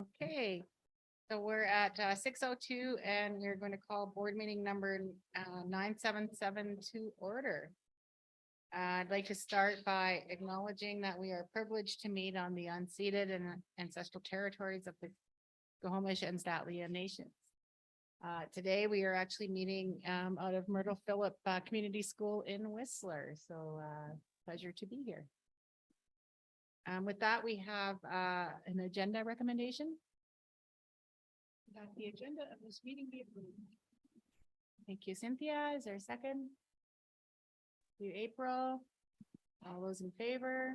Okay, so we're at 6:02 and we're going to call board meeting number 9772 to order. I'd like to start by acknowledging that we are privileged to meet on the unceded and ancestral territories of the Squamish and Statlea nations. Today, we are actually meeting out of Myrtle Phillip Community School in Whistler, so pleasure to be here. With that, we have an agenda recommendation. That the agenda of this meeting be approved. Thank you, Cynthia. Is there a second? Thank you, April. All those in favor?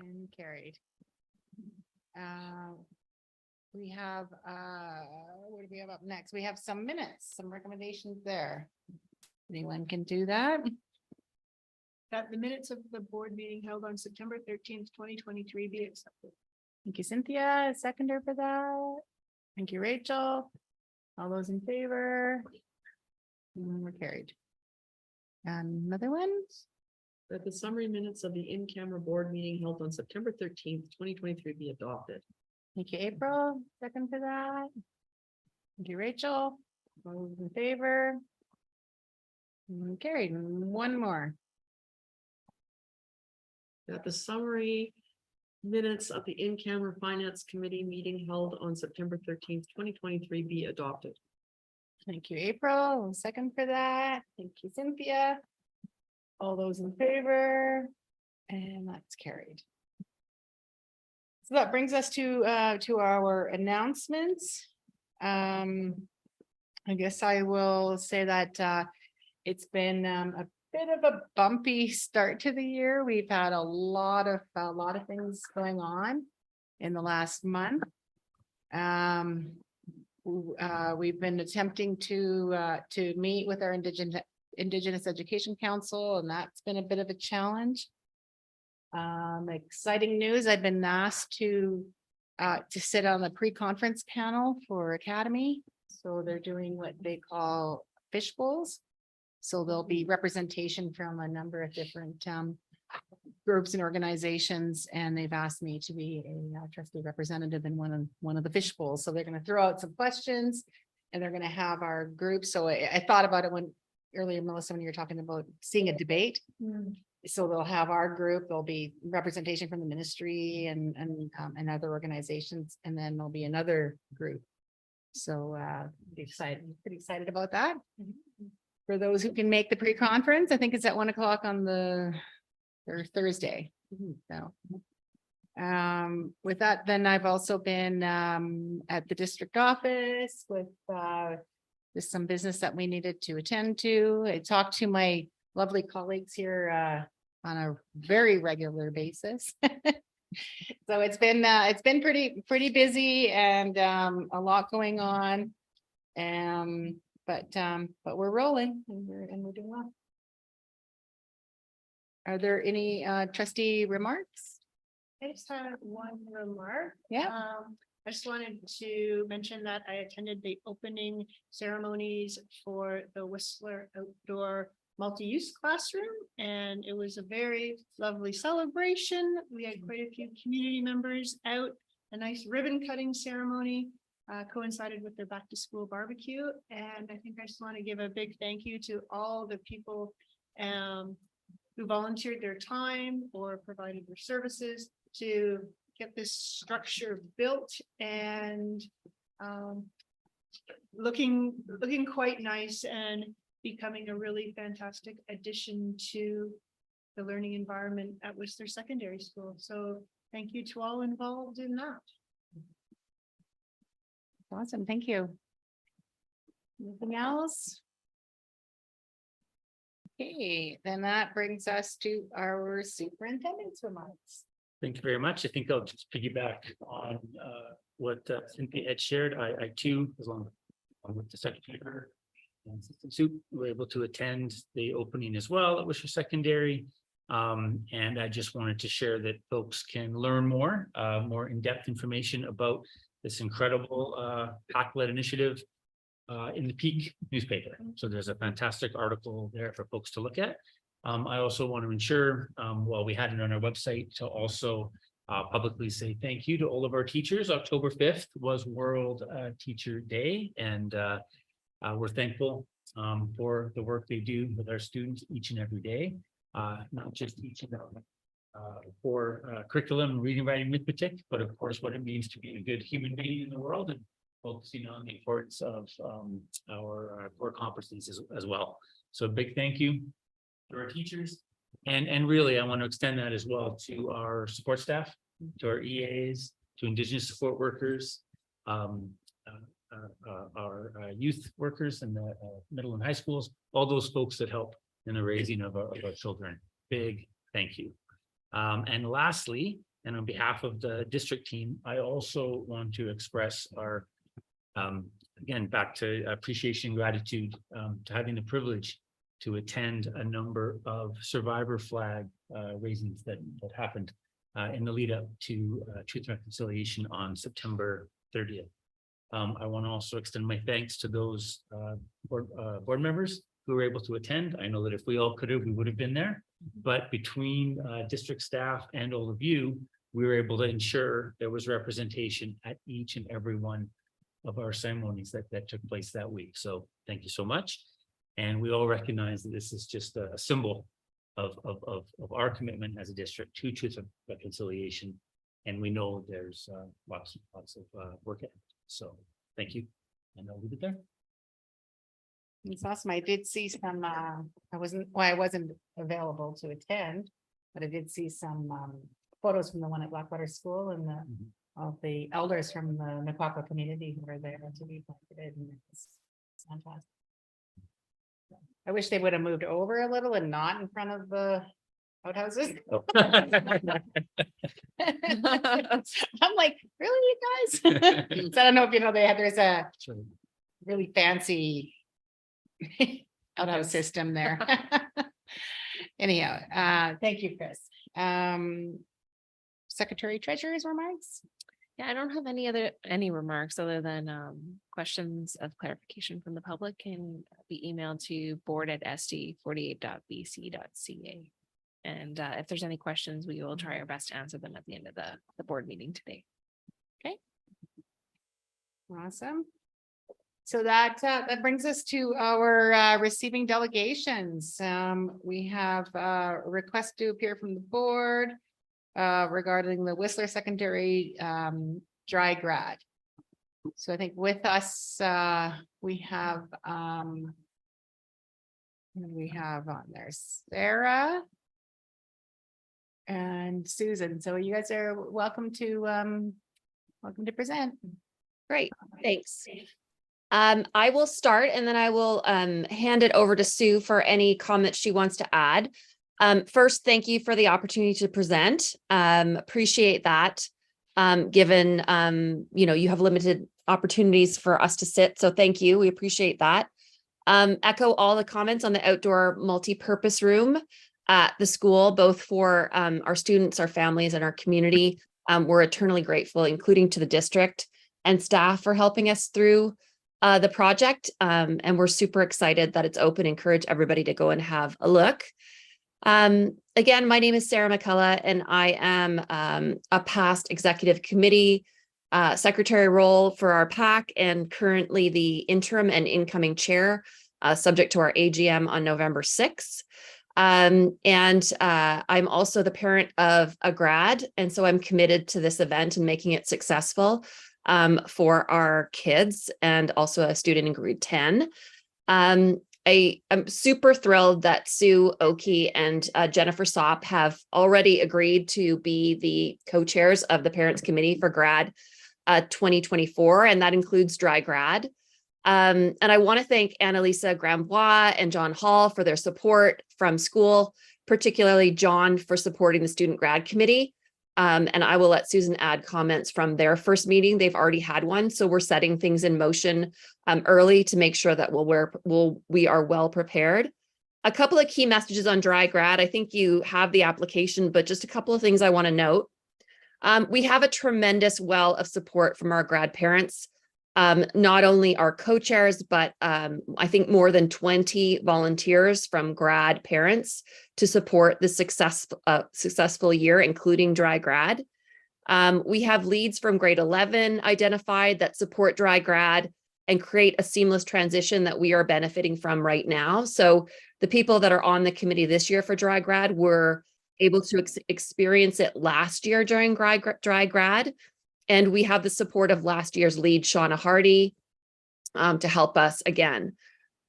And carried. We have, what do we have up next? We have some minutes, some recommendations there. Anyone can do that? That the minutes of the board meeting held on September 13th, 2023 be accepted. Thank you, Cynthia. A seconder for that. Thank you, Rachel. All those in favor? And we're carried. Another one? That the summary minutes of the in-camera board meeting held on September 13th, 2023 be adopted. Thank you, April. Second for that. Thank you, Rachel. All those in favor? And carried. One more. That the summary minutes of the in-camera finance committee meeting held on September 13th, 2023 be adopted. Thank you, April. Second for that. Thank you, Cynthia. All those in favor? And that's carried. So that brings us to our announcements. I guess I will say that it's been a bit of a bumpy start to the year. We've had a lot of things going on in the last month. We've been attempting to meet with our Indigenous Education Council, and that's been a bit of a challenge. Exciting news, I've been asked to sit on the pre-conference panel for Academy. So they're doing what they call fish bowls. So there'll be representation from a number of different groups and organizations, and they've asked me to be a trustee representative in one of the fish bowls. So they're going to throw out some questions, and they're going to have our group. So I thought about it earlier, Melissa, when you were talking about seeing a debate. So they'll have our group. There'll be representation from the ministry and other organizations, and then there'll be another group. So pretty excited about that. For those who can make the pre-conference, I think it's at 1 o'clock on Thursday. So with that, then I've also been at the district office with just some business that we needed to attend to. I talked to my lovely colleagues here on a very regular basis. So it's been pretty busy and a lot going on. But we're rolling and we're doing well. Are there any trustee remarks? I just had one remark. Yeah. I just wanted to mention that I attended the opening ceremonies for the Whistler Outdoor Multi-Use Classroom, and it was a very lovely celebration. We had quite a few community members out, a nice ribbon cutting ceremony. Coincided with their back to school barbecue. And I think I just want to give a big thank you to all the people who volunteered their time or provided their services to get this structure built and looking quite nice and becoming a really fantastic addition to the learning environment at Whistler Secondary School. So thank you to all involved in that. Awesome, thank you. Anything else? Okay, then that brings us to our superintendent's remarks. Thank you very much. I think I'll just piggyback on what Cynthia had shared. I too, along with the secretary and Assistant Soup, were able to attend the opening as well at Whistler Secondary. And I just wanted to share that folks can learn more in-depth information about this incredible PAC-led initiative in the Peak newspaper. So there's a fantastic article there for folks to look at. I also want to ensure, while we had it on our website, to also publicly say thank you to all of our teachers. October 5th was World Teacher Day, and we're thankful for the work they do with our students each and every day. Not just teaching them for curriculum, reading, writing, arithmetic, but of course what it means to be a good human being in the world, and focusing on the importance of our core competencies as well. So a big thank you to our teachers. And really, I want to extend that as well to our support staff, to our EAs, to Indigenous support workers, our youth workers in the middle and high schools, all those folks that help in the raising of our children. Big thank you. And lastly, and on behalf of the district team, I also want to express our, again, back to appreciation and gratitude to having the privilege to attend a number of survivor flag raisings that happened in the lead up to Truth and Reconciliation on September 30th. I want to also extend my thanks to those board members who were able to attend. I know that if we all could have, we would have been there, but between district staff and all of you, we were able to ensure there was representation at each and every one of our ceremonies that took place that week. So thank you so much. And we all recognize that this is just a symbol of our commitment as a district to Truth and Reconciliation. And we know there's lots of work ahead. So thank you. And I'll leave it there. It's awesome. I did see some, I wasn't available to attend, but I did see some photos from the one at Blackwater School and of the elders from the Naquaco community who were there to be planted, and it's fantastic. I wish they would have moved over a little and not in front of the outhouses. Oh. I'm like, really, you guys? So I don't know if you know, there's a really fancy outhouse system there. Anyhow, thank you, Chris. Secretary Treasurer's remarks. Yeah, I don't have any remarks other than questions of clarification from the public can be emailed to board@sd48.bc.ca. And if there's any questions, we will try our best to answer them at the end of the board meeting today. Okay. Awesome. So that brings us to our receiving delegations. We have a request to appear from the board regarding the Whistler Secondary dry grad. So I think with us, we have on there Sarah and Susan. So you guys are welcome to present. Great, thanks. I will start and then I will hand it over to Sue for any comments she wants to add. First, thank you for the opportunity to present. Appreciate that. Given you have limited opportunities for us to sit. So thank you. We appreciate that. Echo all the comments on the outdoor multi-purpose room at the school, both for our students, our families, and our community. We're eternally grateful, including to the district and staff for helping us through the project. And we're super excited that it's open. Encourage everybody to go and have a look. Again, my name is Sarah McCullough, and I am a past executive committee secretary role for our PAC and currently the interim and incoming chair, subject to our AGM on November 6th. I'm also the parent of a grad, and so I'm committed to this event and making it successful for our kids and also a student in grade 10. I'm super thrilled that Sue Oki and Jennifer Sopp have already agreed to be the co-chairs of the Parents Committee for Grad 2024, and that includes dry grad. And I want to thank Annalisa Grambois and John Hall for their support from school, particularly John for supporting the Student Grad Committee. And I will let Susan add comments from their first meeting. They've already had one, so we're setting things in motion early to make sure that we are well prepared. A couple of key messages on dry grad. I think you have the application, but just a couple of things I want to note. We have a tremendous well of support from our grad parents, not only our co-chairs, but I think more than 20 volunteers from grad parents to support the successful year, including dry grad. We have leads from grade 11 identified that support dry grad and create a seamless transition that we are benefiting from right now. So the people that are on the committee this year for dry grad were able to experience it last year during dry grad. And we have the support of last year's lead, Shauna Hardy, to help us again.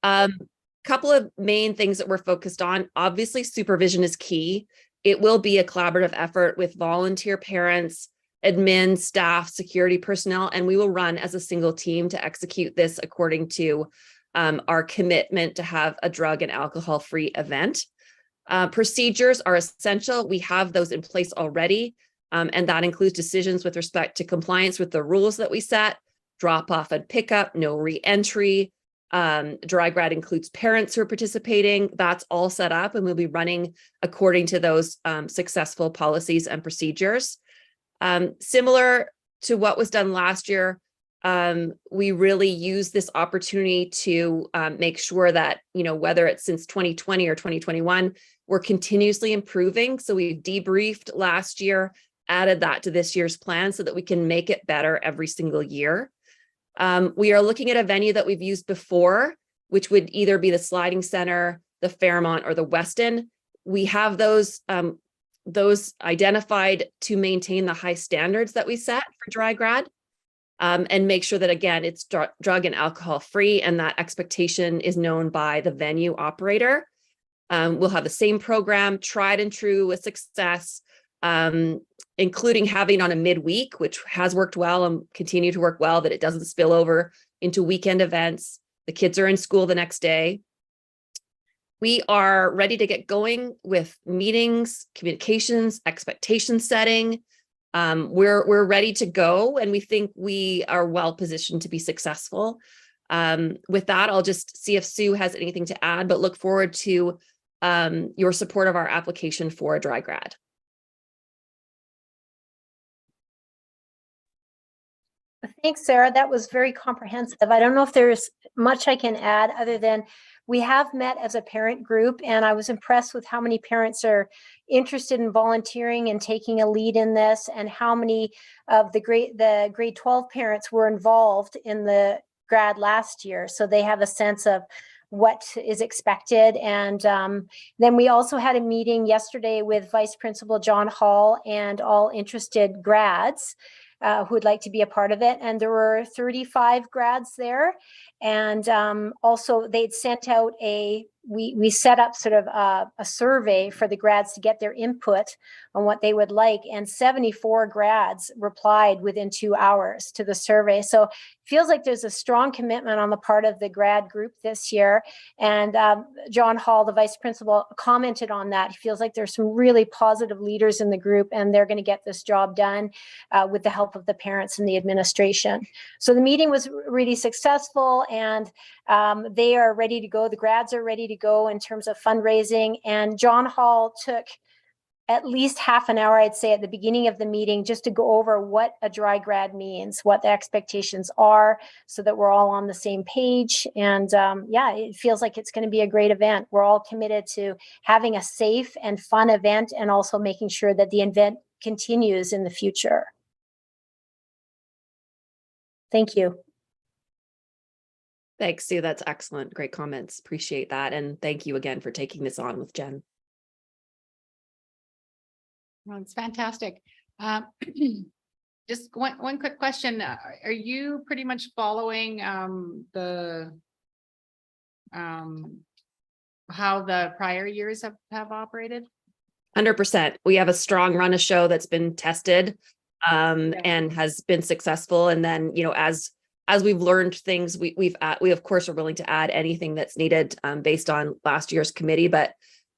Couple of main things that we're focused on. Obviously, supervision is key. It will be a collaborative effort with volunteer parents, admin, staff, security personnel, and we will run as a single team to execute this according to our commitment to have a drug and alcohol-free event. Procedures are essential. We have those in place already, and that includes decisions with respect to compliance with the rules that we set, drop off and pickup, no re-entry. Dry grad includes parents who are participating. That's all set up, and we'll be running according to those successful policies and procedures. Similar to what was done last year, we really use this opportunity to make sure that, whether it's since 2020 or 2021, we're continuously improving. So we've debriefed last year, added that to this year's plan so that we can make it better every single year. We are looking at a venue that we've used before, which would either be the Sliding Center, the Fairmont, or the Westin. We have those identified to maintain the high standards that we set for dry grad, and make sure that, again, it's drug and alcohol free, and that expectation is known by the venue operator. We'll have the same program, tried and true with success, including having on a midweek, which has worked well and continue to work well, that it doesn't spill over into weekend events. The kids are in school the next day. We are ready to get going with meetings, communications, expectation setting. We're ready to go, and we think we are well positioned to be successful. With that, I'll just see if Sue has anything to add, but look forward to your support of our application for a dry grad. Thanks, Sarah. That was very comprehensive. I don't know if there's much I can add other than we have met as a parent group, and I was impressed with how many parents are interested in volunteering and taking a lead in this, and how many of the grade 12 parents were involved in the grad last year. So they have a sense of what is expected. And then we also had a meeting yesterday with Vice Principal John Hall and all interested grads who would like to be a part of it. And there were 35 grads there. And also they'd sent out we set up sort of a survey for the grads to get their input on what they would like. And 74 grads replied within 2 hours to the survey. So it feels like there's a strong commitment on the part of the grad group this year. And John Hall, the vice principal, commented on that. He feels like there's some really positive leaders in the group, and they're going to get this job done with the help of the parents and the administration. So the meeting was really successful, and they are ready to go. The grads are ready to go in terms of fundraising. And John Hall took at least half an hour, I'd say, at the beginning of the meeting, just to go over what a dry grad means, what the expectations are, so that we're all on the same page. And yeah, it feels like it's going to be a great event. We're all committed to having a safe and fun event, and also making sure that the event continues in the future. Thank you. Thanks, Sue. That's excellent. Great comments. Appreciate that. And thank you again for taking this on with Jen. Well, it's fantastic. Just one quick question. Are you pretty much following how the prior years have operated? 100%. We have a strong run of show that's been tested and has been successful. And then, as we've learned things, we of course are willing to add anything that's needed based on last year's committee. But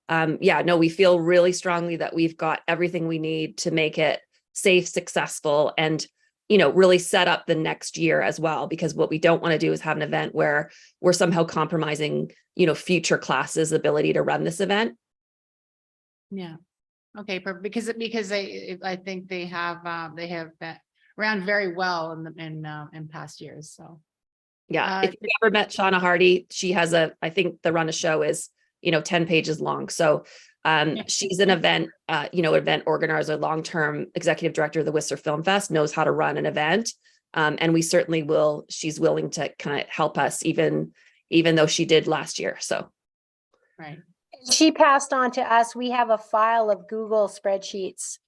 we feel really strongly that we've got everything we need to make it safe, successful, and really set up the next year as well. Because what we don't want to do is have an event where we're somehow compromising, future classes' ability to run this event. Yeah. Okay, because I think they have ran very well in past years. So yeah, if you ever met Shauna Hardy, she has I think the run of show is 10 pages long. So She's an event, event organizer, long-term executive director of the Whistler Film Fest, knows how to run an event. And we certainly will, she's willing to kind of help us even though she did last year. So. Right. She passed on to us. We have a file of Google spreadsheets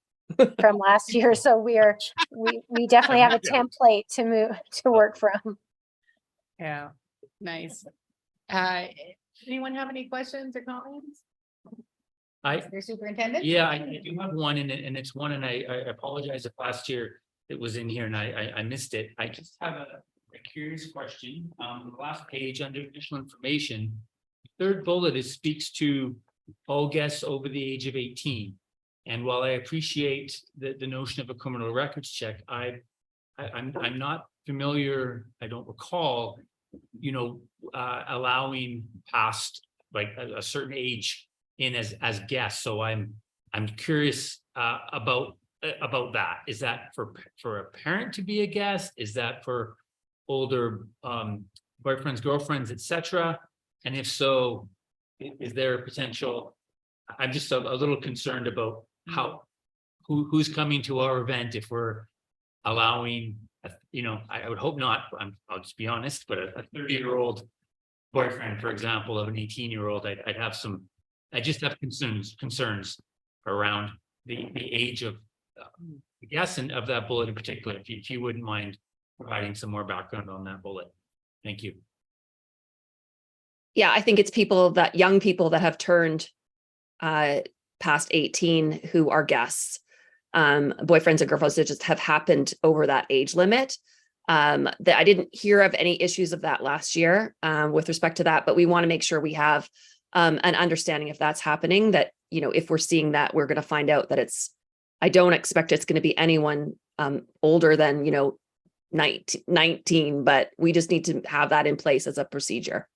from last year. So we definitely have a template to work from. Yeah, nice. Anyone have any questions or comments? Your superintendent? Yeah, I do have one and it's one, and I apologize if last year it was in here and I missed it. I just have a curious question. The last page under additional information, third bullet, it speaks to all guests over the age of 18. And while I appreciate the notion of a criminal records check, I'm not familiar, I don't recall, allowing past like a certain age in as guests. So I'm curious about that. Is that for a parent to be a guest? Is that for older boyfriends, girlfriends, etc.? And if so, is there a potential? I'm just a little concerned about who's coming to our event if we're allowing, I would hope not. I'll just be honest, but a 30-year-old boyfriend, for example, of an 18-year-old, I just have concerns around the age of the guests and of that bullet in particular. If you wouldn't mind providing some more background on that bullet. Thank you. Yeah, I think it's young people that have turned past 18 who are guests. Boyfriends and girlfriends that just have happened over that age limit. That I didn't hear of any issues of that last year with respect to that, but we want to make sure we have an understanding if that's happening, that, if we're seeing that, we're going to find out that I don't expect it's going to be anyone older than, 19, but we just need to have that in place as a procedure.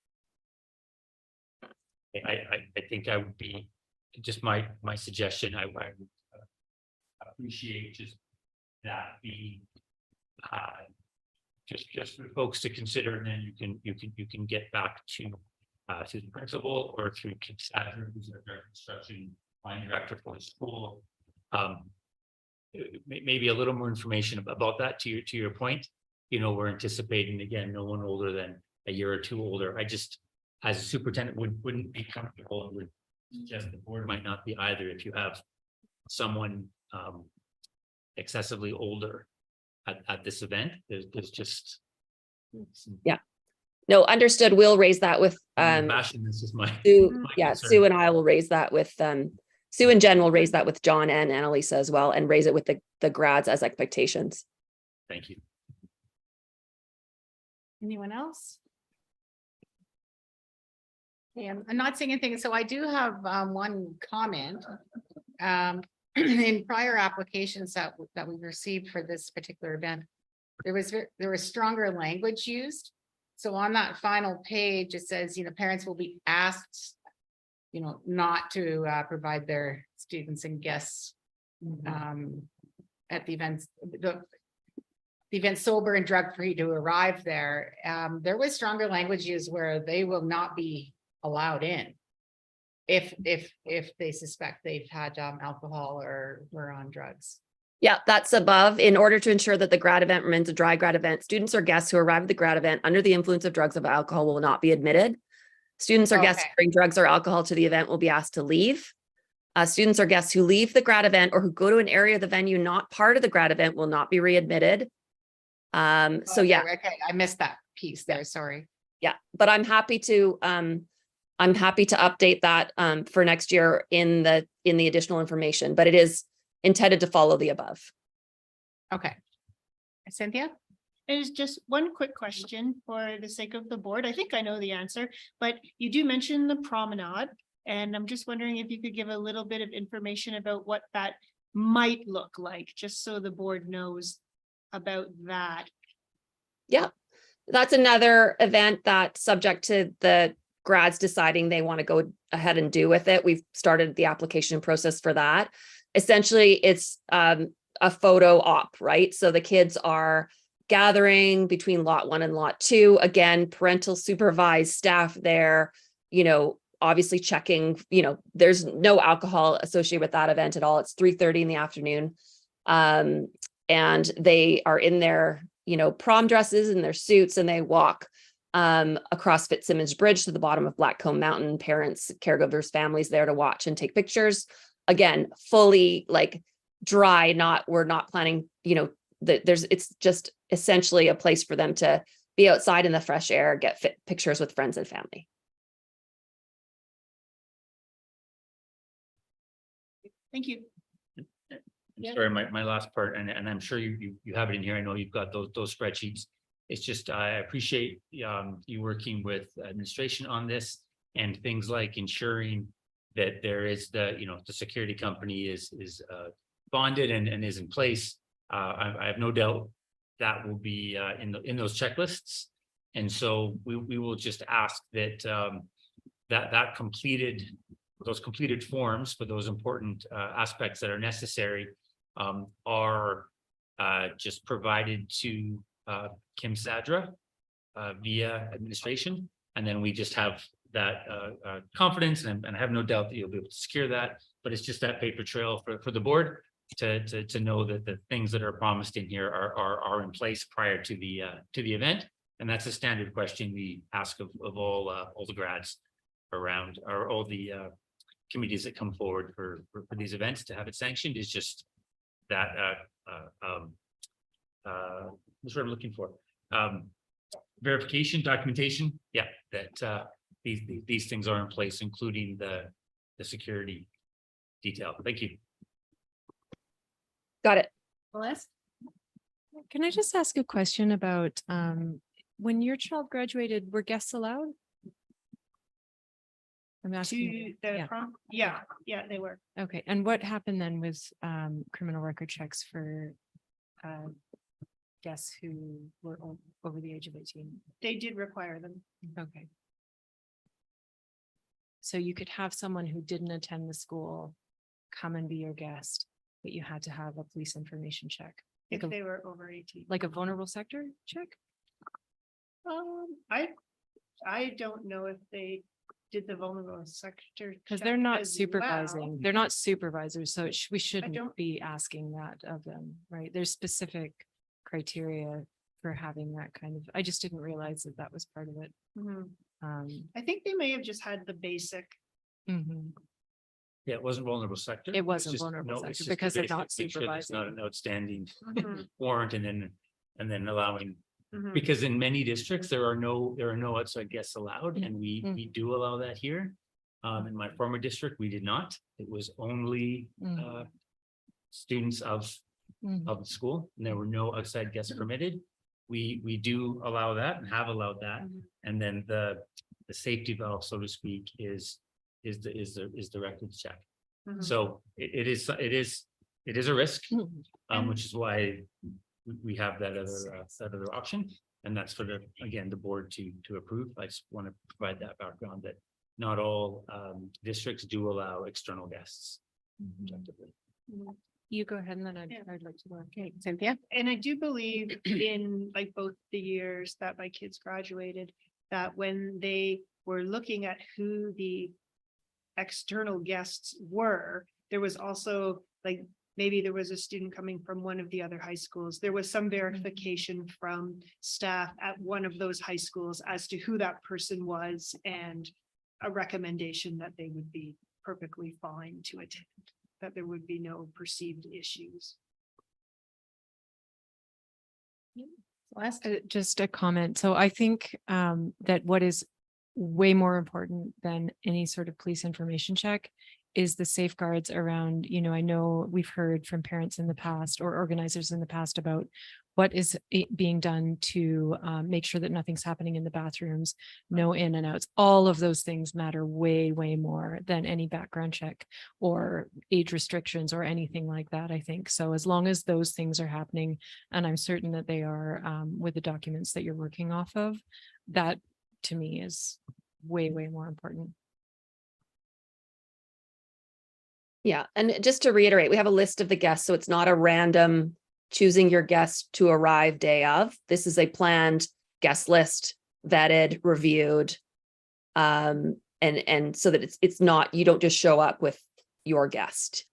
I think I would be just my suggestion. I would appreciate just that being just for folks to consider, and then you can get back to the principal or through Kim Sadler, who's our instruction line director for the school. Maybe a little more information about that to your point. We're anticipating, again, no one older than a year or two older. I just, as a superintendent, wouldn't be comfortable and would suggest the board might not be either if you have someone excessively older at this event. There's just Yeah. No, understood. We'll raise that with this is my Sue. my Yeah, concern. Sue and I will raise that with Sue and Jen will raise that with John and Annalisa as well, and raise it with the grads as expectations. Thank you. Anyone else? Yeah, I'm not saying anything. So I do have one comment. In prior applications that we received for this particular event, there was stronger language used. So on that final page, it says, parents will be asked, not to provide their students and guests at the events, the event sober and drug-free to arrive there. There was stronger language used where they will not be allowed in if they suspect they've had alcohol or were on drugs. Yeah, that's above. In order to ensure that the grad event remains a dry grad event, students or guests who arrive at the grad event under the influence of drugs or alcohol will not be admitted. Students or guests who bring drugs or alcohol to the event will be asked to leave. Students or guests who leave the grad event or who go to an area of the venue not part of the grad event will not be readmitted. So yeah. Okay, I missed that piece there, sorry. Yeah, but I'm happy to update that for next year in the additional information, but it is intended to follow the above. Okay. Cynthia? It is just one quick question for the sake of the board. I think I know the answer, but you do mention the promenade. And I'm just wondering if you could give a little bit of information about what that might look like, just so the board knows about that. Yeah, that's another event that's subject to the grads deciding they want to go ahead and do with it. We've started the application process for that. Essentially, it's a photo op, right? So the kids are gathering between lot 1 and lot 2. Again, parental supervised staff there, obviously checking, there's no alcohol associated with that event at all. It's 3:30 in the afternoon. And they are in their, prom dresses and their suits, and they walk across Fitzsimmons Bridge to the bottom of Blackcomb Mountain. Parents, caregivers, families there to watch and take pictures. Again, fully like dry, we're not planning, it's just essentially a place for them to be outside in the fresh air, get fit pictures with friends and family. Thank you. Yeah. Sorry, my last part, and I'm sure you have it in here. I know you've got those spreadsheets. It's just, I appreciate you working with administration on this, and things like ensuring that there is the security company is bonded and is in place. I have no doubt that will be in those checklists. And so we will just ask that those completed forms for those important aspects that are necessary are just provided to Kim Sadra via administration. And then we just have that confidence, and I have no doubt that you'll be able to secure that, but it's just that paper trail for the board to know that the things that are promised in here are in place prior to the event. And that's a standard question we ask of all the grads around, or all the committees that come forward for these events to have it sanctioned, is just that what's what I'm looking for. Verification, documentation, yeah, that these things are in place, including the security detail. Thank you. Got it. Celeste? Can I just ask a question about when your child graduated, were guests allowed? I'm asking. To the yeah. prom? Yeah, they were. Okay, and what happened then with criminal record checks for guests who were over the age of 18? They did require them. Okay. So you could have someone who didn't attend the school come and be your guest, but you had to have a police information check, If like they were over 18. a vulnerable sector check? I don't know if they did the vulnerable sector. Because check they're not as supervising, well. they're not supervisors, so we don't- shouldn't be asking that of them, right? There's specific criteria for having that kind of, I just didn't realize that that was part of it. Mhm. Um, I think they may have just had the basic. mhm. Yeah, it wasn't vulnerable sector. It wasn't It's just- vulnerable no, sector it's just because they're basic not to make sure there's not supervising. an outstanding Mhm, warrant, and then allowing, mhm. because in many districts, there are no outside guests allowed, and Mm. we do allow that here. In my former district, we did not. It was only Mm. students of Mhm. the school, and there were no outside guests permitted. We do allow that and have allowed that. And then the safety valve, so to speak, is the records check. Mhm. So it is a risk, Mhm. which is why we have that other option. And that's for the board to approve. I just want to provide that background that not all districts do allow external guests. objectively. You go ahead and then Yeah. I'd like to go. Okay, Cynthia? And I do believe in like both the years that my kids graduated, that when they were looking at who the external guests were, there was also like, maybe there was a student coming from one of the other high schools. There was some verification from staff at one of those high schools as to who that person was, and a recommendation that they would be perfectly fine to attend, that there would be no perceived issues. Celeste? Just a comment. So I think that what is way more important than any sort of police information check is the safeguards around, I know we've heard from parents in the past or organizers in the past about what is being done to make sure that nothing's happening in the bathrooms, no in and outs. All of those things matter way, way more than any background check or age restrictions or anything like that, I think. So as long as those things are happening, and I'm certain that they are with the documents that you're working off of, that to me is way, way more important. Yeah, and just to reiterate, we have a list of the guests, so it's not a random choosing your guest to arrive day of. This is a planned guest list, vetted, reviewed. And and so that it's not, you don't just show up with your guest,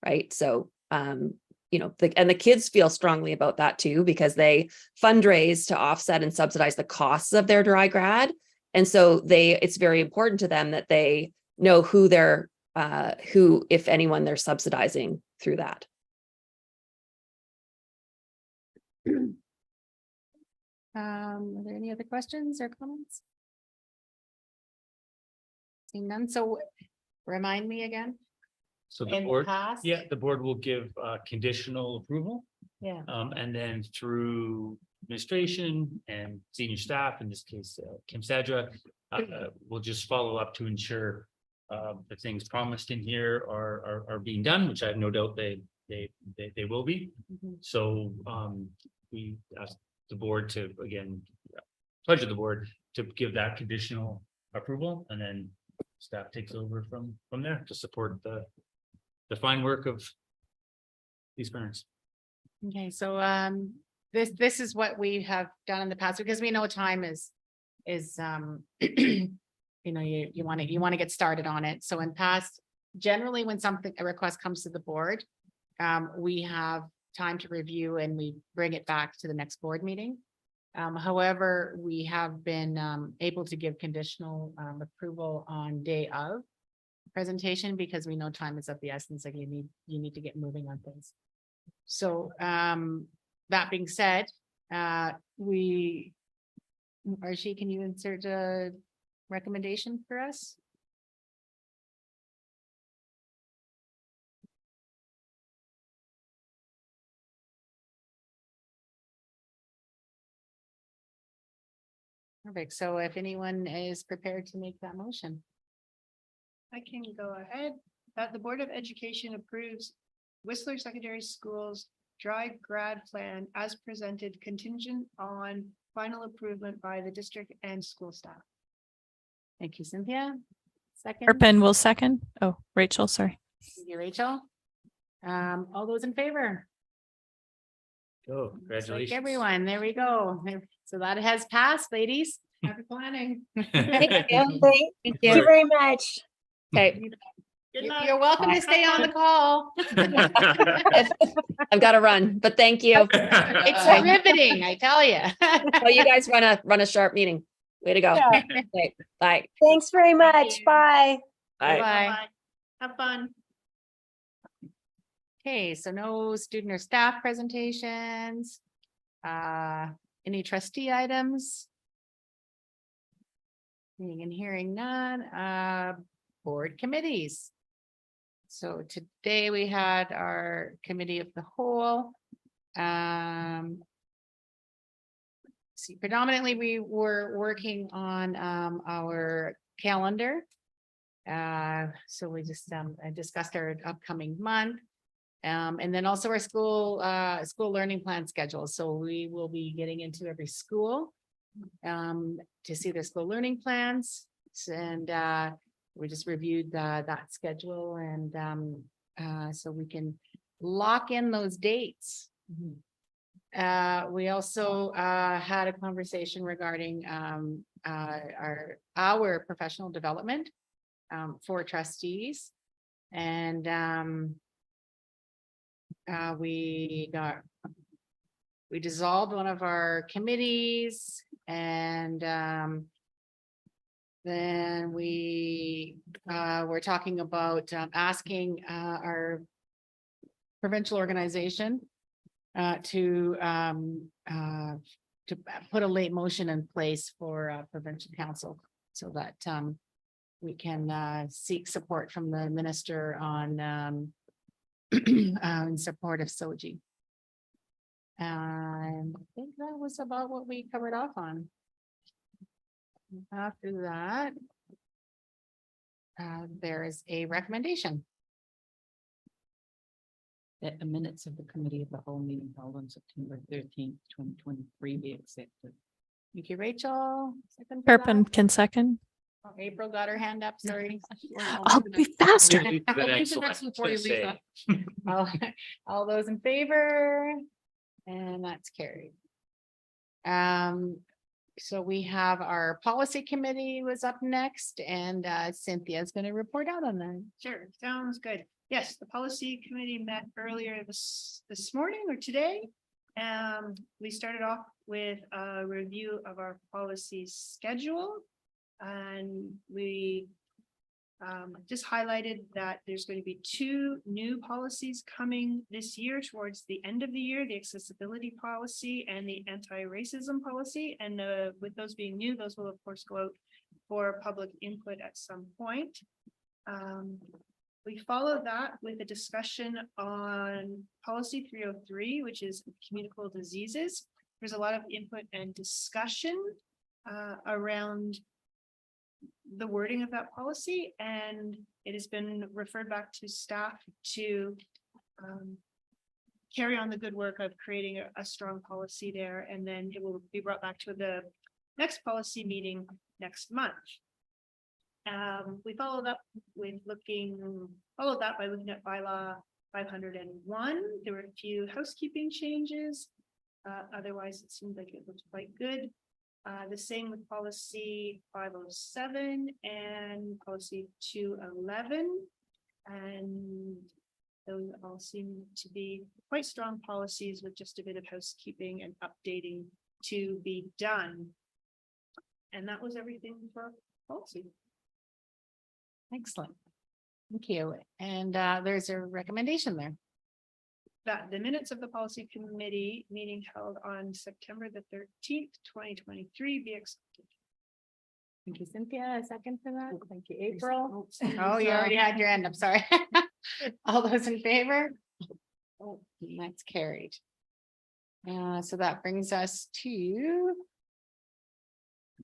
right? So, you know, and the kids feel strongly about that too, because they fundraise to offset and subsidize the costs of their dry grad. And so it's very important to them that they know who who, if anyone, they're subsidizing through that. Are there any other questions or comments? Seeing none, so remind me again. So the In the board, past? yeah, the board will give conditional approval. Yeah. And then through administration and senior staff, in this case, Kim Sadra, will just follow up to ensure the things promised in here are being done, which I have no doubt they will be. Mhm. So we ask the board to, again, pledge of the board to give that conditional approval, and then staff takes over from there to support the fine work of these parents. Okay, so this is what we have done in the past, because we know time is you know, you want to get started on it. So in past, generally when a request comes to the board, we have time to review and we bring it back to the next board meeting. However, we have been able to give conditional approval on day of presentation, because we know time is of the essence, like you need to get moving on things. So that being said, Archie, can you insert a recommendation for us? Perfect. So if anyone is prepared to make that motion. I can go ahead, that the Board of Education approves Whistler Secondary Schools dry grad plan as presented, contingent on final approval by the district and school staff. Thank you, Cynthia. Second. Turpin will second. Oh, Rachel, sorry. Thank you, Rachel. All those in favor? Oh, Looks like congratulations. everyone, there we go. So that has passed, ladies. Happy planning. Thank you very much. Okay, Good luck. You're welcome to stay on the call. I've got to run, but thank you. It's riveting, I tell you. Well, you guys run a sharp meeting. Way to go. Yeah. Okay, bye. Thanks very much. you. Bye. Bye. Bye. Bye-bye. Have fun. Okay, so no student or staff presentations. Any trustee items? Seeing and hearing none, board committees. So today we had our committee of the whole. See, predominantly we were working on our calendar. So we just discussed our upcoming month. And then also our school learning plan schedule. So we will be getting into every school to see their school learning plans. And we just reviewed that schedule, and so we can lock in those dates. We also had a conversation regarding our professional development for trustees. And we dissolved one of our committees, and then we were talking about asking our provincial organization to put a late motion in place for provincial council, so that we can seek support from the minister on in support of SOGI. And I think that was about what we covered off on. After that, there is a recommendation. That the minutes of the committee of the whole meeting held on September 13th, 2023 be accepted. Thank you, Rachel. Second for that? Turpin can second. Oh, April got her hand up, sorry. I'll be faster. The next one, I was gonna say. All those in favor? And that's carried. So we have our policy committee was up next and Cynthia's going to report out on that. Sure, sounds good. Yes, the policy committee met earlier this morning or today. We started off with a review of our policy schedule. And we just highlighted that there's going to be 2 new policies coming this year towards the end of the year, the accessibility policy and the anti-racism policy. And with those being new, those will of course go out for public input at some point. We follow that with a discussion on policy 303, which is communicable diseases. There's a lot of input and discussion around the wording of that policy, and it has been referred back to staff to carry on the good work of creating a strong policy there, and then it will be brought back to the next policy meeting next month. We followed that by looking at bylaw 501. There were a few housekeeping changes. Otherwise, it seemed like it looked quite good. The same with policy 507 and policy 211. And those all seem to be quite strong policies with just a bit of housekeeping and updating to be done. And that was everything for policy. Excellent. Thank you. And there's a recommendation there. That the minutes of the policy committee meeting held on September the 13th, 2023 be accepted. Thank you, Cynthia. A second for that. Thank you, April. Sorry. Oh, you already had your end. I'm sorry. All those in favor? Oh, that's carried. So that brings us to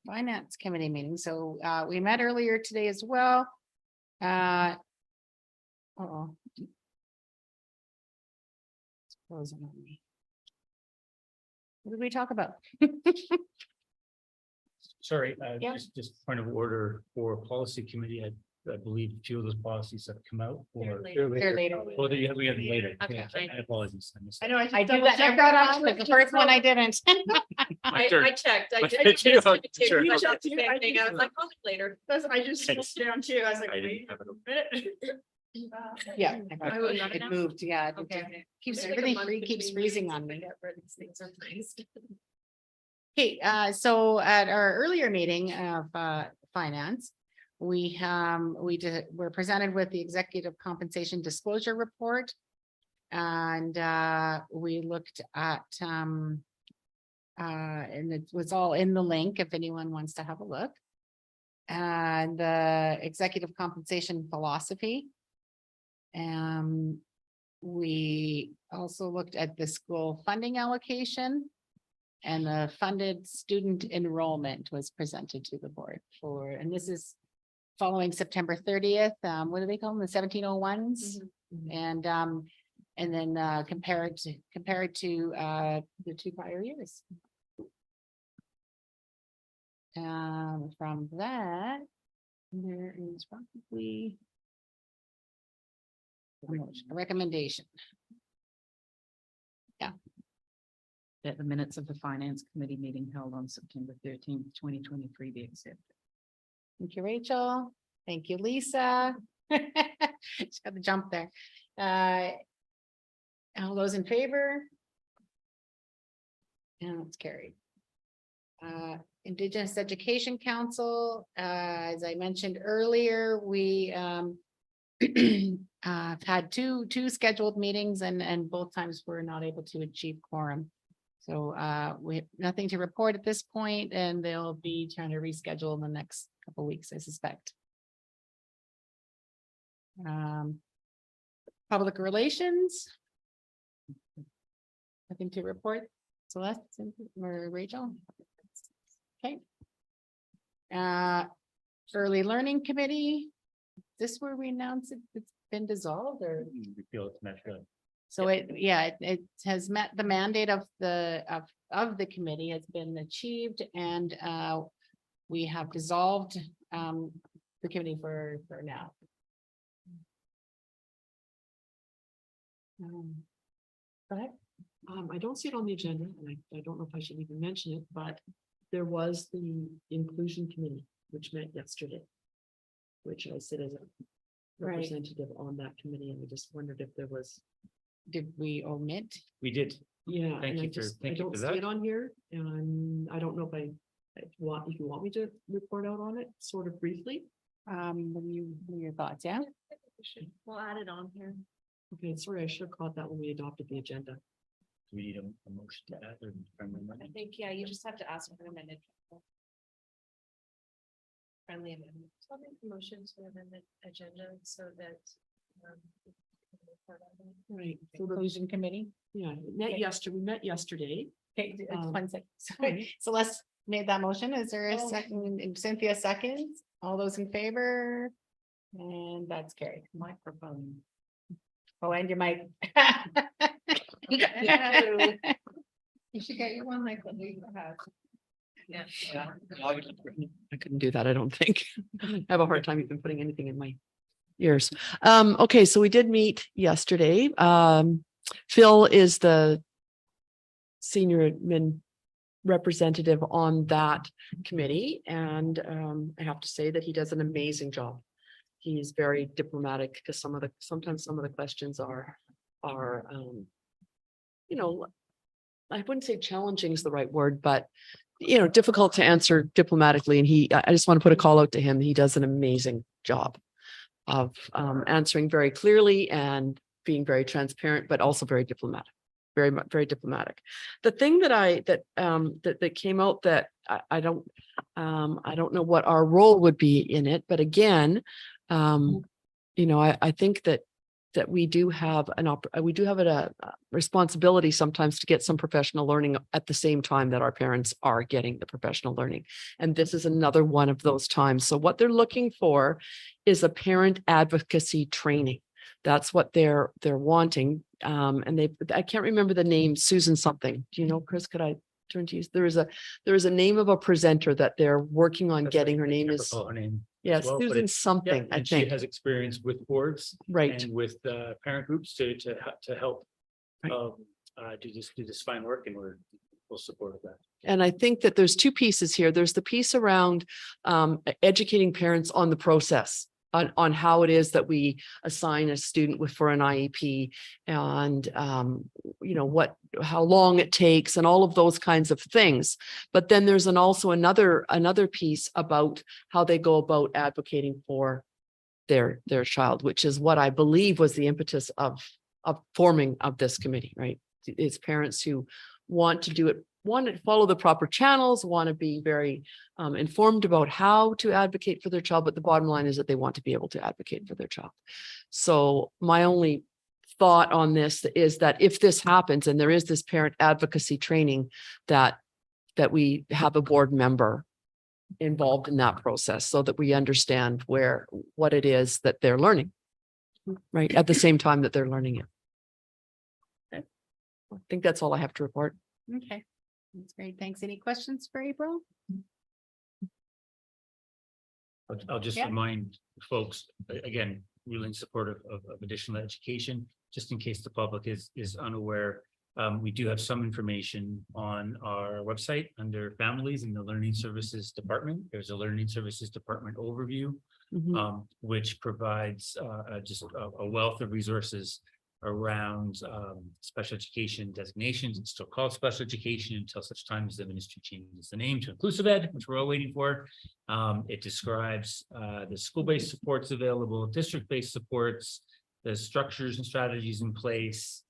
Finance Committee meeting. So we met earlier today as well. Oh. It's frozen on me. What did we talk about? Sorry, Yeah. just point of order for policy committee. I believe a few of those policies have come out. They're or later. They're later. Oh, we have them later. Okay, Yeah, I- I apologize. I missed I that. know. I did that. I brought up the first one I didn't. My turn. checked. My turn too. Sure. I checked the same thing. I was like, oh, later. I just Thanks. scrolled down too. I was like, I didn't wait have it a open. minute. Yeah. I would not It know. moved, yeah. it Okay. did. Keeps, It's like a everything month keeps between freezing meetings on to me. figure out where these things are placed. Okay, so at our earlier meeting of finance, we were presented with the executive compensation disclosure report. And we looked at and it was all in the link if anyone wants to have a look. And the executive compensation philosophy. We also looked at the school funding allocation. And the funded student enrollment was presented to the board and this is following September 30th. What do they call them? The 1701s? And then compared to the 2 prior years. From that, there is probably a recommendation. That the minutes of the finance committee meeting held on September 13th, 2023 be accepted. Thank you, Rachel. Thank you, Lisa. Just got to jump there. All those in favor? And it's carried. Indigenous Education Council, as I mentioned earlier, we have had two scheduled meetings and both times we're not able to achieve quorum. So we have nothing to report at this point, and they'll be trying to reschedule in the next couple of weeks, I suspect. Public relations. Nothing to report. Celeste or Rachel? Okay. Early Learning Committee. This where we announce it's been dissolved or? We feel it's met good. So it has met the mandate of the committee has been achieved and we have dissolved the committee for now. Go ahead. I don't see it on the agenda, and I don't know if I should even mention it, but there was the inclusion committee, which met yesterday. Which I sit as a Right. representative on that committee, and I just wondered if there was, Did we omit? We did. yeah. Thank and I you for- just- thank I you don't for see that. it on here, and I don't know if you want me to report out on it, sort of briefly. What are your thoughts? Yeah. We'll add it on here. Okay, sorry, I should have caught that when we adopted the agenda. Do we need a motion to add or? I think, yeah, you just have to ask for an amended. Friendly amendment. So I'll make a motion to amend the agenda so that. Right. So the, Inclusion committee. yeah, we met yesterday. Okay, Um, one second. alright. Sorry. Celeste made that motion. Is there a Oh. second? And Cynthia seconds. All those in favor? And that's carried. Microphone. Oh, and your mic. You should get your one like what we have. Yeah. I couldn't do that, I don't think. I have a hard time even putting anything in my ears. Okay, so we did meet yesterday. Phil is the senior admin representative on that committee, and I have to say that he does an amazing job. He's very diplomatic because sometimes some of the questions are you know, I wouldn't say challenging is the right word, but difficult to answer diplomatically. And I just want to put a call out to him. He does an amazing job of answering very clearly and being very transparent, but also very diplomatic, very diplomatic. The thing that came out that I don't know what our role would be in it, but again, I think that we do have a responsibility sometimes to get some professional learning at the same time that our parents are getting the professional learning. And this is another one of those times. So what they're looking for is a parent advocacy training. That's what they're wanting. And I can't remember the name, Susan something. Do you know, Chris? Could I turn to you? There is a name of a presenter that they're working on getting. Her name is, Her name. yes, well, but Susan it's- something, Yeah, I and she think. has experience with boards. Right. And with parent groups to help. Right. Do this fine work, and we're full support of that. And I think that there's two pieces here. There's the piece around educating parents on the process, on how it is that we assign a student for an IEP, and how long it takes and all of those kinds of things. But then there's also another piece about how they go about advocating for their child, which is what I believe was the impetus of forming of this committee, right? It's parents who want to do it, want to follow the proper channels, want to be very informed about how to advocate for their child, but the bottom line is that they want to be able to advocate for their child. So my only thought on this is that if this happens and there is this parent advocacy training, that we have a board member involved in that process so that we understand what it is that they're learning, right? At the same time that they're learning it. I think that's all I have to report. Okay, that's great. Thanks. Any questions for April? I'll just Yeah. remind folks, again, really in support of additional education, just in case the public is unaware. We do have some information on our website under families in the Learning Services Department. There's a Learning Services Department overview, which provides just a wealth of resources around special education designations. It's still called special education until such time as the ministry changes the name to inclusive ed, which we're all waiting for. It describes the school-based supports available, district-based supports, the structures and strategies in place,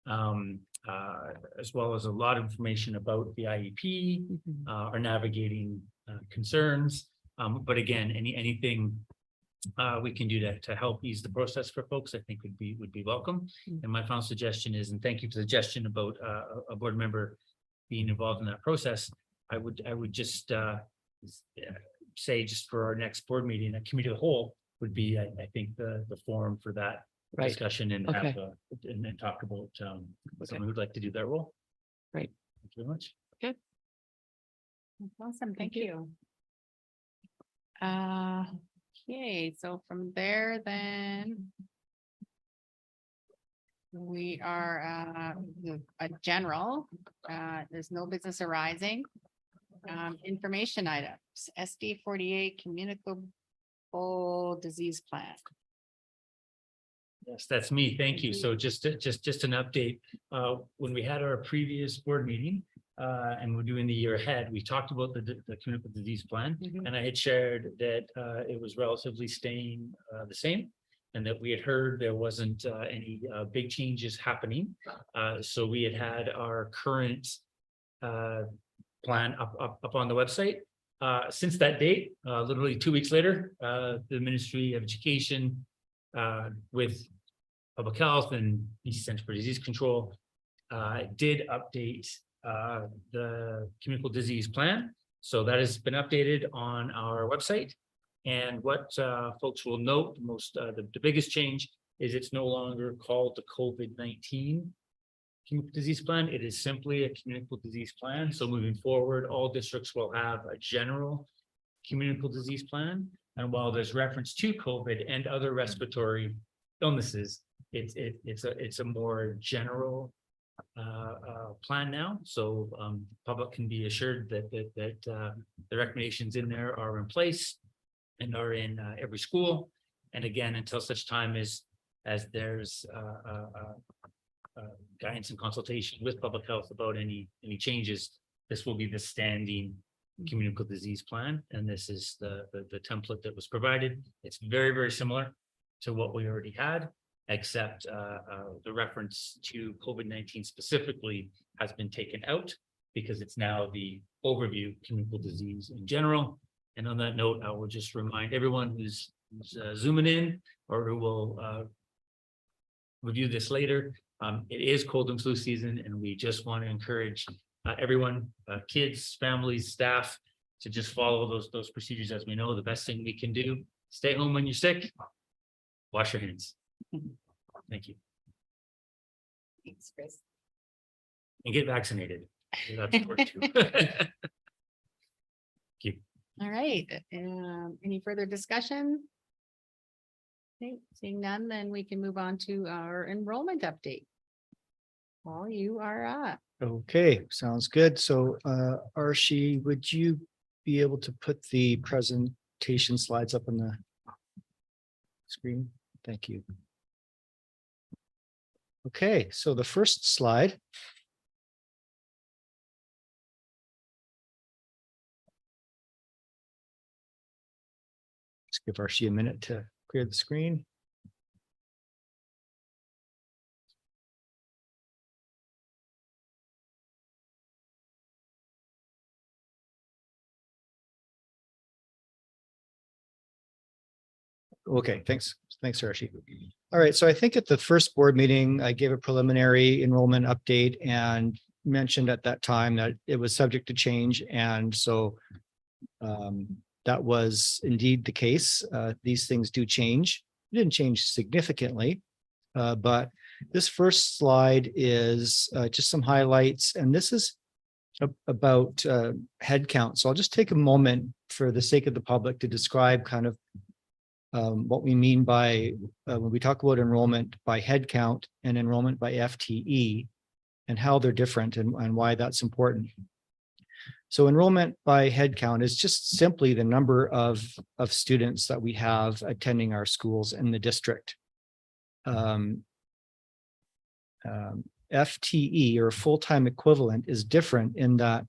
as well as a lot of information about the IEP, our navigating concerns. But again, anything we can do to help ease the process for folks, I think would be welcome. And my final suggestion is, and thank you for the suggestion about a board member being involved in that process. I would just say, just for our next board meeting, a committee of the whole would be, I think, the forum for that Right. discussion and Okay. have and then talk about someone who'd like to do that role. Right. Thank you very much. Awesome. Thank you. Okay, so from there, then we are a general, there's no business arising. Information items, SD 48 communicable disease plan. Yes, that's me. Thank you. So just an update. When we had our previous board meeting, and we're doing the year ahead, we talked about the communicable disease plan. And I had shared that, it was relatively staying, the same. And that we had heard there wasn't, any, big changes happening. So we had our current, plan up on the website. Since that date, literally 2 weeks later, the Ministry of Education, with Public Health and BC Center for Disease Control, did update the communicable disease plan. So that has been updated on our website. And what folks will note, the biggest change is it's no longer called the COVID-19 communicable disease plan. It is simply a communicable disease plan. So moving forward, all districts will have a general communicable disease plan. And while there's reference to COVID and other respiratory illnesses, it's a more general plan now. So public can be assured that the recommendations in there are in place and are in every school. And again, until such time as there's guidance and consultation with public health about any changes, this will be the standing communicable disease plan. And this is the template that was provided. It's very, very similar to what we already had, except the reference to COVID-19 specifically has been taken out because it's now the overview communicable disease in general. And on that note, I will just remind everyone who's zooming in or who will review this later. It is cold and flu season, and we just want to encourage everyone, kids, families, staff, to just follow those procedures. As we know, the best thing we can do, stay home when you're sick, wash your hands. Thank you. Thanks, Chris. And get vaccinated. That's important too. All right, any further discussion? Okay, seeing none, then we can move on to our enrollment update. Paul, you are up. Okay, sounds good. So Archie, would you be able to put the presentation slides up on the screen? Thank you. Okay, so the first slide. Let's give Archie a minute to clear the screen. Okay, thanks, Archie. All right, so I think at the first board meeting, I gave a preliminary enrollment update and mentioned at that time that it was subject to change. And so that was indeed the case. These things do change. It didn't change significantly, but this first slide is just some highlights, and this is about head count. So I'll just take a moment for the sake of the public to describe kind of what we mean by when we talk about enrollment by head count and enrollment by FTE and how they're different and why that's important. So enrollment by head count is just simply the number of students that we have attending our schools in the district. FTE or full-time equivalent is different in that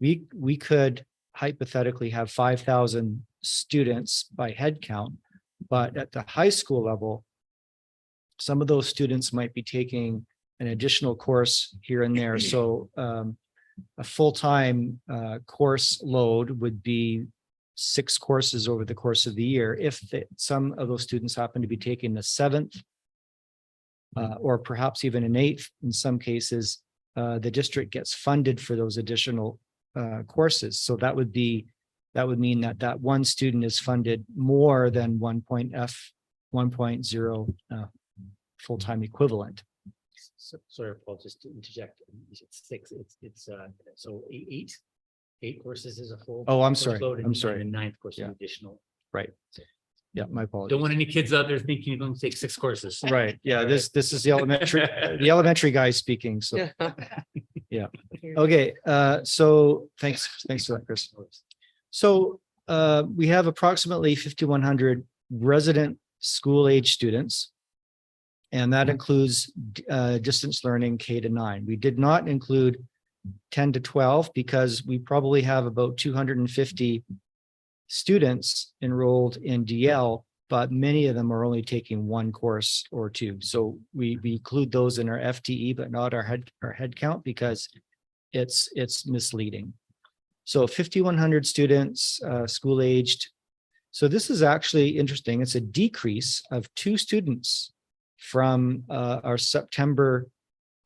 we could hypothetically have 5,000 students by head count, but at the high school level, some of those students might be taking an additional course here and there. So a full-time course load would be 6 courses over the course of the year. If some of those students happen to be taking the 7th or perhaps even an 8th, in some cases, the district gets funded for those additional courses. So that would mean that one student is funded more than 1.0 full-time equivalent. Sorry, Paul, just to interject. It's 6. It's so eight courses is a full. Oh, I'm course sorry. load, and I'm sorry. the 9th course is Yeah. additional. Right. Yeah, my apologies. Don't want any kids out there thinking you're going to take 6 courses. Right. Yeah, this is the elementary guy speaking. So yeah. Okay, so thanks for that, Chris. So we have approximately 5,100 resident school age students. And that includes distance learning K to 9. We did not include 10 to 12 because we probably have about 250 students enrolled in DL, but many of them are only taking one course or two. So we include those in our FTE, but not our head count because it's misleading. So 5,100 students, school aged. So this is actually interesting. It's a decrease of 2 students from our September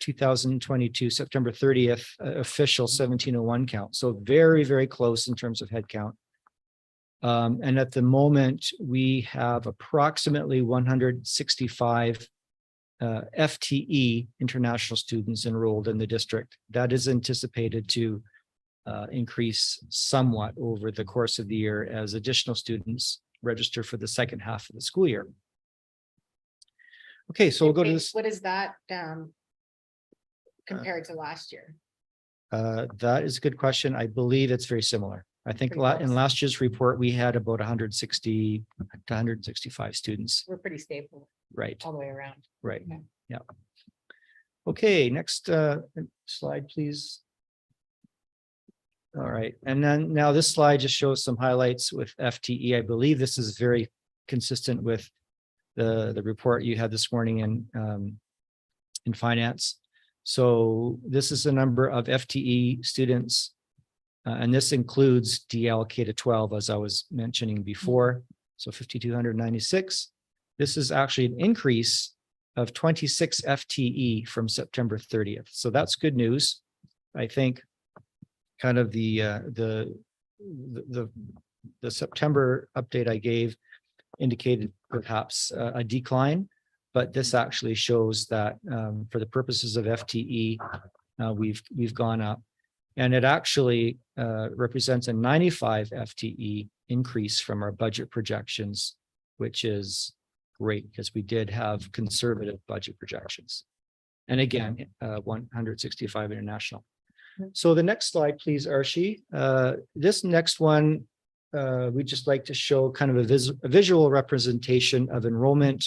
2022, September 30th official 1701 count. So very, very close in terms of head count. And at the moment, we have approximately 165 FTE international students enrolled in the district. That is anticipated to increase somewhat over the course of the year as additional students register for the second half of the school year. Okay, so we'll go to this. What is that compared to last year? That is a good question. I believe it's very similar. I think Pretty in close. last year's report, we had about 160 to 165 students. We're pretty stable Right, all the way around. right. Okay. Yeah. Okay, next slide, please. All right, and then now this slide just shows some highlights with FTE. I believe this is very consistent with the report you had this morning in finance. So this is the number of FTE students, and this includes DL K to 12, as I was mentioning before. So 5,296. This is actually an increase of 26 FTE from September 30th. So that's good news. I think kind of the September update I gave indicated perhaps a decline, but this actually shows that for the purposes of FTE, we've gone up, and it actually represents a 95 FTE increase from our budget projections, which is great because we did have conservative budget projections. And again, 165 international. So the next slide, please, Archie. This next one, we'd just like to show kind of a visual representation of enrollment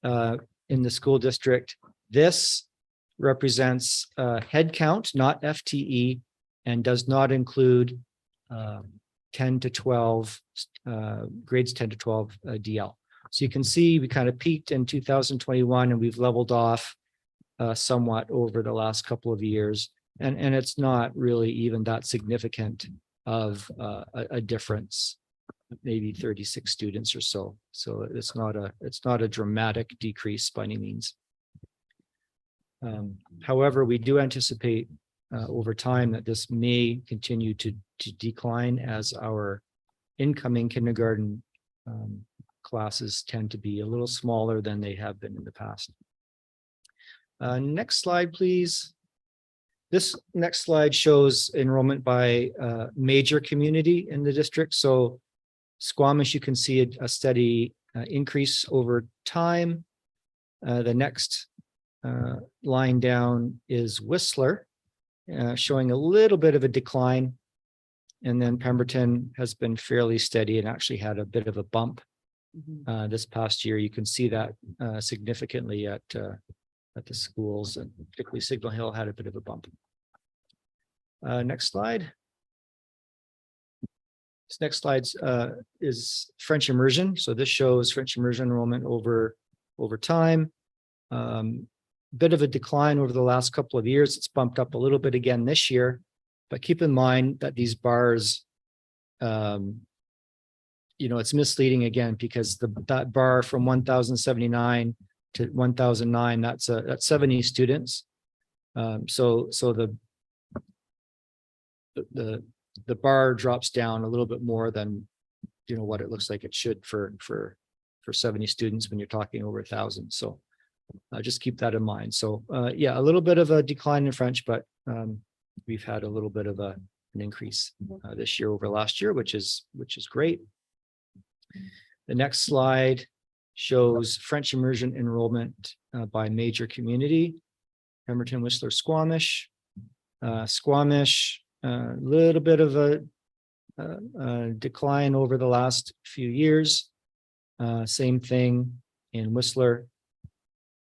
in the school district. This represents head count, not FTE, and does not include 10 to 12, grades 10 to 12 DL. So you can see we kind of peaked in 2021 and we've leveled off somewhat over the last couple of years. And it's not really even that significant of a difference, maybe 36 students or so. So it's not a dramatic decrease by any means. However, we do anticipate over time that this may continue to decline as our incoming kindergarten classes tend to be a little smaller than they have been in the past. Next slide, please. This next slide shows enrollment by major community in the district. So Squamish, you can see a steady increase over time. The next line down is Whistler, showing a little bit of a decline. And then Pemberton has been fairly steady and actually had a bit of a bump this past year. You can see that significantly at the schools, and particularly Signal Hill had a bit of a bump. Next slide. This next slide is French immersion. So this shows French immersion enrollment over time. Bit of a decline over the last couple of years. It's bumped up a little bit again this year, but keep in mind that these bars, it's misleading again because that bar from 1,079 to 1,009, that's 70 students. So the bar drops down a little bit more than what it looks like it should for 70 students when you're talking over 1,000. So just keep that in mind. So yeah, a little bit of a decline in French, but we've had a little bit of an increase this year over last year, which is great. The next slide shows French immersion enrollment by major community: Pemberton, Whistler, Squamish. Squamish, a little bit of a decline over the last few years. Same thing in Whistler.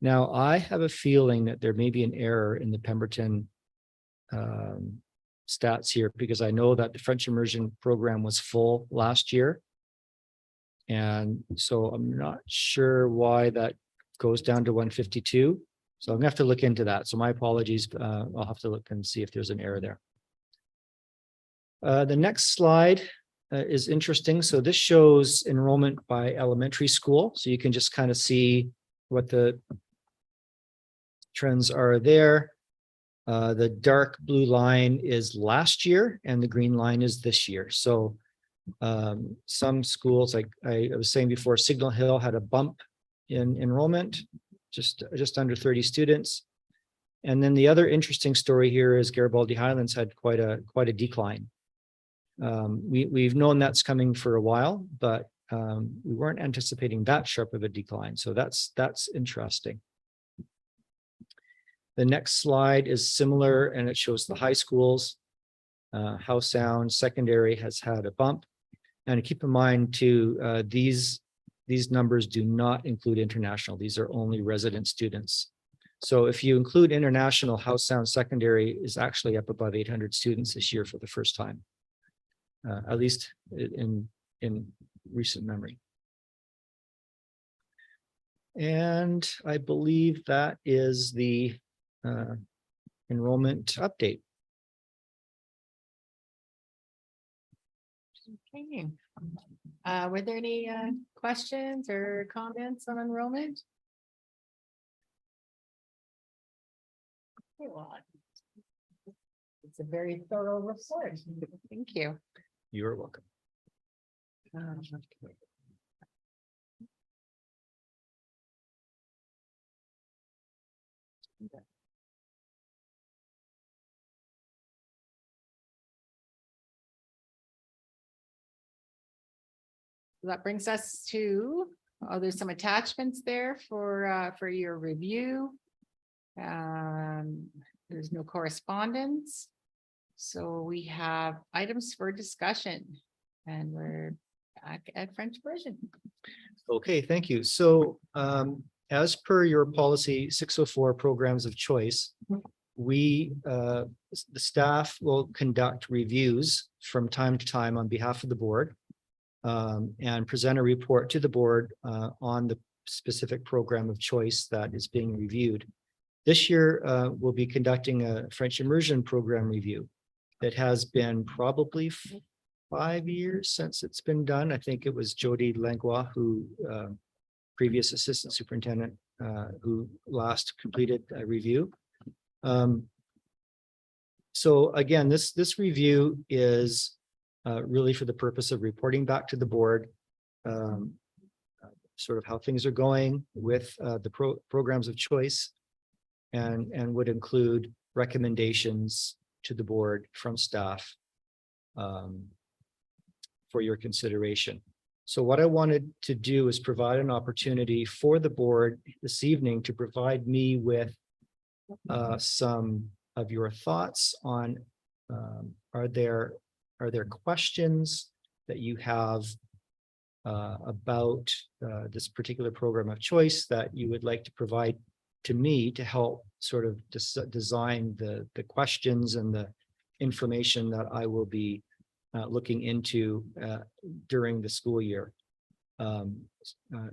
Now, I have a feeling that there may be an error in the Pemberton stats here, because I know that the French immersion program was full last year. And so I'm not sure why that goes down to 152. So I'm gonna have to look into that. So my apologies. I'll have to look and see if there's an error there. The next slide is interesting. So this shows enrollment by elementary school. So you can just kind of see what the trends are there. The dark blue line is last year and the green line is this year. So some schools, like I was saying before, Signal Hill had a bump in enrollment, just under 30 students. And then the other interesting story here is Garibaldi Highlands had quite a decline. We've known that's coming for a while, but we weren't anticipating that sharp of a decline. So that's interesting. The next slide is similar, and it shows the high schools. Howe Sound Secondary has had a bump. And keep in mind too, these numbers do not include international. These are only resident students. So if you include international, Howe Sound Secondary is actually up above 800 students this year for the first time, at least in recent memory. And I believe that is the enrollment update. Okay. Were there any questions or comments on enrollment? Okay, well, it's a very thorough report. Thank you. You're welcome. That brings us to, there's some attachments there for your review. There's no correspondence. So we have items for discussion, and we're back at French version. Okay, thank you. So as per your policy 604 programs of choice, we, the staff will conduct reviews from time to time on behalf of the board and present a report to the board on the specific program of choice that is being reviewed. This year, we'll be conducting a French immersion program review. It has been probably 5 years since it's been done. I think it was Jody Langlois, who previous assistant superintendent, who last completed a review. So again, this review is really for the purpose of reporting back to the board, sort of how things are going with the programs of choice, and would include recommendations to the board from staff for your consideration. So what I wanted to do is provide an opportunity for the board this evening to provide me with some of your thoughts on are there questions that you have about this particular program of choice that you would like to provide to me to help sort of design the questions and the information that I will be looking into during the school year.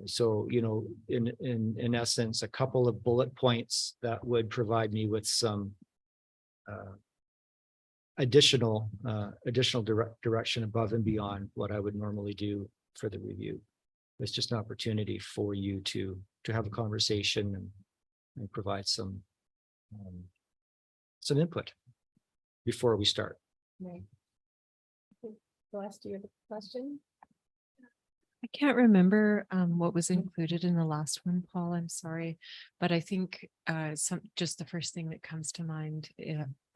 So, you know, in essence, a couple of bullet points that would provide me with some additional direction above and beyond what I would normally do for the review. It's just an opportunity for you to have a conversation and provide some input before we start. Right. Celeste, do you have a question? I can't remember what was included in the last one, Paul. I'm sorry. But I think just the first thing that comes to mind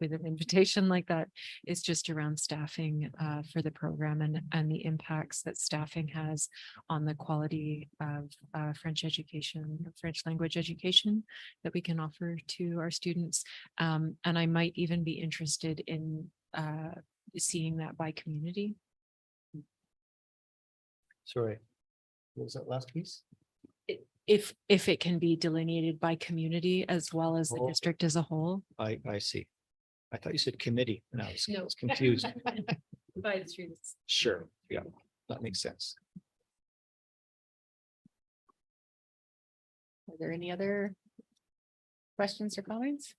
with an invitation like that is just around staffing for the program and the impacts that staffing has on the quality of French education, French language education that we can offer to our students. And I might even be interested in seeing that by community. Sorry. What was that last piece? If it can be delineated by community as well as the Oh. district as a whole. I see. I thought you said committee and I was No. confused. By the students. Sure, yeah, that makes sense. Are there any other questions or comments?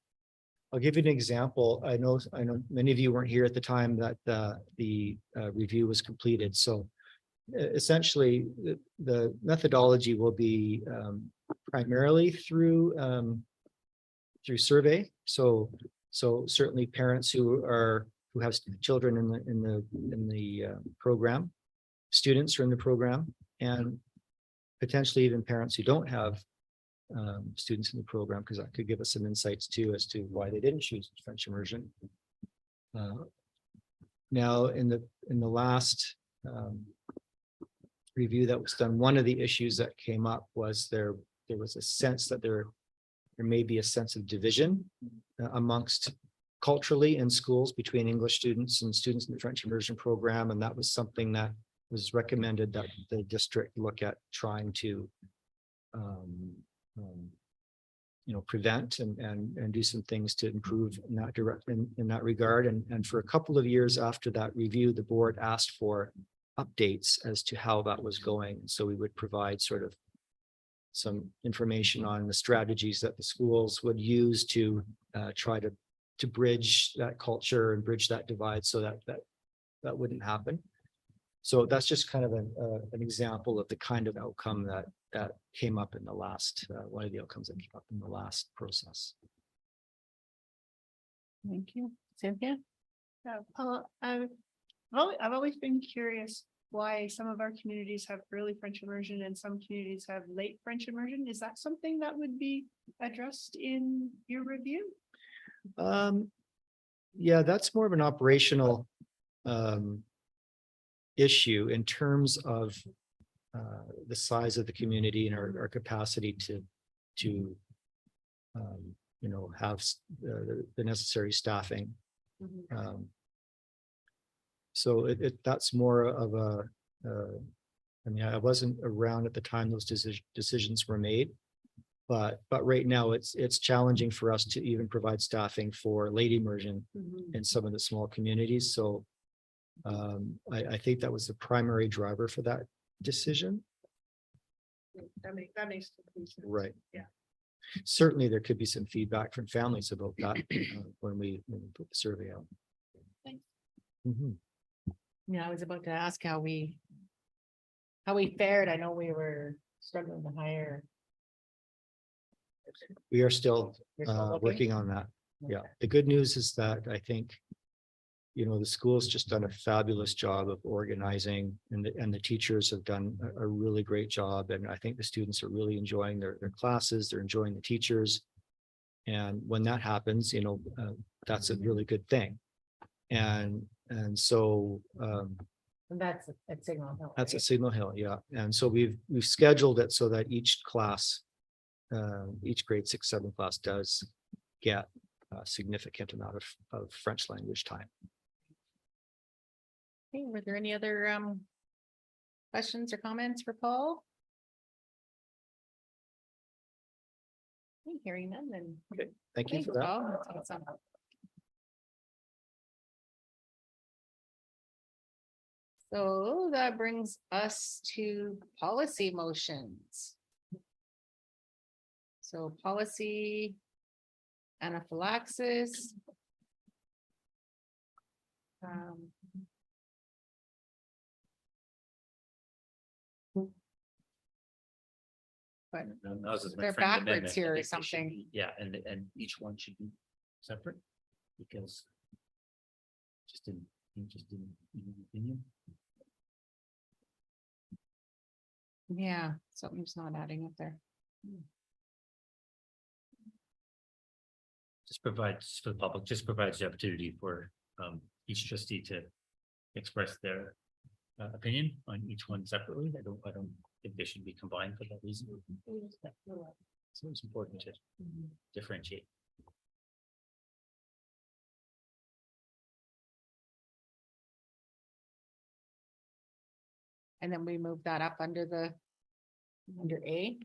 I'll give you an example. I know many of you weren't here at the time that the review was completed, so essentially, the methodology will be primarily through survey. So certainly parents who have children in the program, students who are in the program, and potentially even parents who don't have students in the program, because that could give us some insights too as to why they didn't choose French immersion. Now, in the last review that was done, one of the issues that came up was there was a sense that there may be a sense of division amongst culturally in schools between English students and students in the French immersion program. And that was something that was recommended that the district look at trying to prevent and do some things to improve in that regard. And for a couple of years after that review, the board asked for updates as to how that was going. So we would provide sort of some information on the strategies that the schools would use to try to bridge that culture and bridge that divide so that wouldn't happen. So that's just kind of an example of the kind of outcome that came up in the last, one of the outcomes that came up in the last process. Thank you. Cynthia? Paul, I've always been curious why some of our communities have early French immersion and some communities have late French immersion. Is that something that would be addressed in your review? Yeah, that's more of an operational issue in terms of the size of the community and our capacity to have the necessary staffing. So that's more of I mean, I wasn't around at the time those decisions were made, but right now it's challenging for us to even provide staffing for late immersion in some of the small communities. So I think that was the primary driver for that decision. That makes complete sense. Right. Yeah. Certainly, there could be some feedback from families about that when we put the survey out. Thanks. Mhm. Yeah, I was about to ask how we fared. I know we were struggling to hire. We are still You're still looking? working on that. Yeah, Okay. the good news is that I think, the school's just done a fabulous job of organizing and the teachers have done a really great job. And I think the students are really enjoying their classes, they're enjoying the teachers. And when that happens, that's a really good thing. And so And that's at Signal Hill. that's right? at Signal Hill, yeah. And so we've scheduled it so that each class, each grade 6, 7 class does get a significant amount of French language time. Okay, were there any other questions or comments for Paul? Okay, hearing none, then. Okay, thank you Thanks, for that. Paul. That's awesome. So that brings us to policy motions. So policy anaphylaxis. But And I was just my They're friendly backwards amendment. I here or think they should something. be- Yeah, and each one should be separate because just in my opinion. Yeah, something's not adding up there. Just provides for the public, just provides the opportunity for each trustee to express their opinion on each one separately. I don't think they should be combined for that reason. So it's important to differentiate. And then we move that up under A.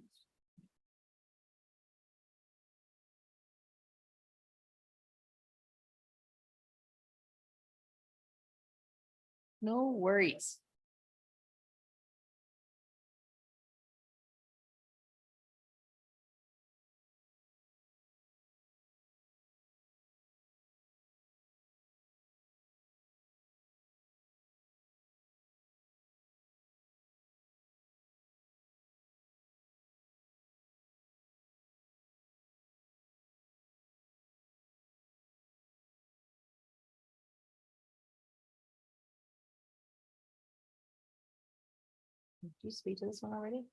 No worries. Did you speak to this one already?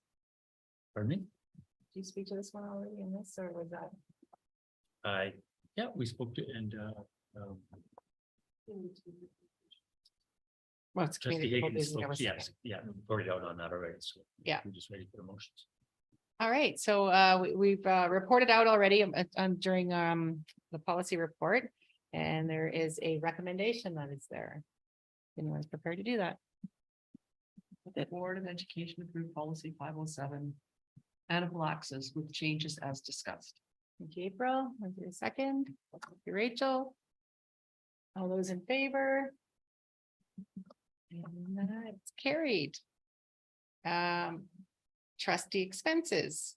Pardon me? Did you speak to this one already in this, or was that? Yeah, we spoke to and Well, it's Trustee community Higgins building, I spoke, was yes, yeah, voted out on that already, so. Yeah. We're just ready for the motions. All right, so we've reported out already during the policy report. And there is a recommendation that is there. Anyone's prepared to do that? The Board of Education approved policy 507. Anaphylaxis with changes as discussed. Thank you, April. Was there a second? Thank you, Rachel. All those in favor? And it's carried. Trustee expenses.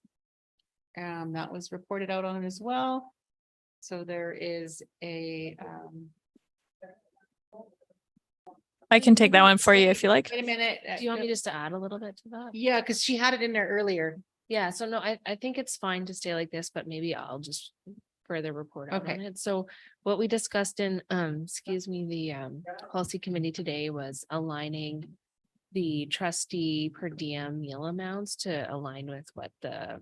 That was reported out on as well. So there is a I can take that one for you if you like. wait a minute. Do you want me just to add a little bit to that? Yeah, because she had it in there earlier. Yeah, so no, I think it's fine to stay like this, but maybe I'll just further report out on Okay. it. So what we discussed in, excuse me, the policy committee today was aligning the trustee per diem meal amounts to align with what the